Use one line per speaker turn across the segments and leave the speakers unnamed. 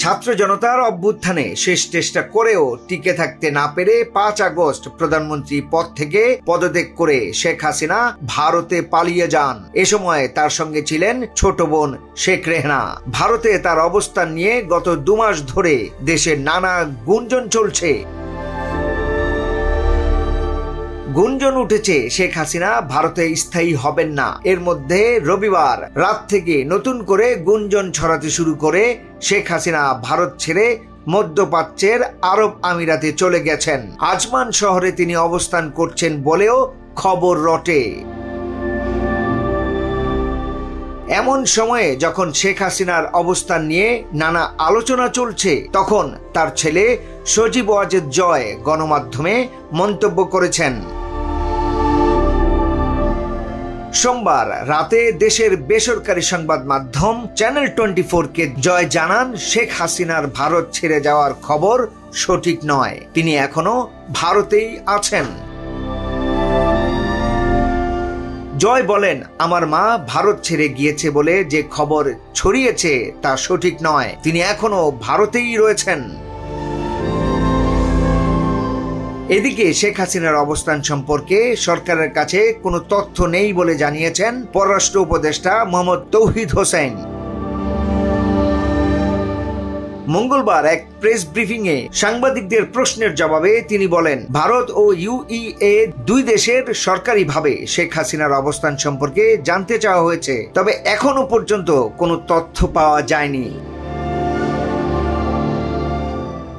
ছাত্র জনতার অভ্যুত্থানে শেষ চেষ্টা করেও টিকে থাকতে না পেরে 5 আগস্ট প্রধানমন্ত্রী পদ থেকে পদত্যাগ করে শেখ হাসিনা ভারতে পালিয়ে যান। এ সময় তার সঙ্গে ছিলেন ছোট বোন শেখ রেহানা। ভারতে তার অবস্থান নিয়ে গত 2 মাস ধরে দেশে নানা গুঞ্জন চলছে। গুঞ্জন উঠেছে শেখ হাসিনা ভারতে স্থায়ী হবেন না। এর মধ্যে রবিবার রাত থেকে নতুন করে গুঞ্জন ছড়াতে শুরু করে শেখ হাসিনা ভারত ছেড়ে মধ্যপ্রাচ্যের আরব আমিরাতে চলে গেছেন। আজমান শহরে তিনি অবস্থান করছেন বলেও খবর রটে। এমন সময়ে যখন শেখ হাসিনার অবস্থান নিয়ে নানা আলোচনা চলছে, তখন তার ছেলে সজীব ওয়াজেদ জয় গণমাধ্যমে মন্তব্য করেছেন। সোমবার রাতে দেশের বেসরকারি সংবাদ মাধ্যম চ্যানেল 24-কে জয় জানান, শেখ হাসিনার ভারত ছেড়ে যাওয়ার খবর সঠিক নয়, তিনি এখনো ভারতেই আছেন। জয় বলেন, আমার মা ভারত ছেড়ে গিয়েছে বলে যে খবর ছড়িয়েছে তা সঠিক নয়, তিনি এখনো ভারতেই রয়েছেন। এদিকে শেখ হাসিনার অবস্থান সম্পর্কে সরকারের কাছে কোনো তথ্য নেই বলে জানিয়েছেন পররাষ্ট্র উপদেষ্টা মোহাম্মদ তৌহিদ হোসেন। মঙ্গলবার এক প্রেস ব্রিফিংয়ে সাংবাদিকদের প্রশ্নের জবাবে তিনি বলেন, ভারত ও ইউএই দুই দেশের সরকারিভাবে শেখ হাসিনার অবস্থান সম্পর্কে জানতে চাওয়া হয়েছে, তবে এখনো পর্যন্ত কোনো তথ্য পাওয়া যায়নি।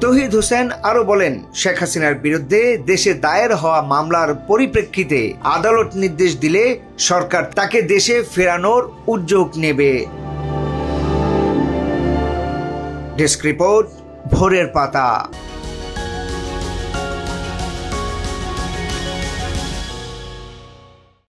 তৌহিদ হোসেন আরো বলেন, শেখ হাসিনার বিরুদ্ধে দেশে দায়ের হওয়া মামলার পরিপ্রেক্ষিতে আদালত নির্দেশ দিলে সরকার তাকে দেশে ফেরানোর উদ্যোগ নেবে। ডেস্ক রিপোর্ট, ভোরের পাতা।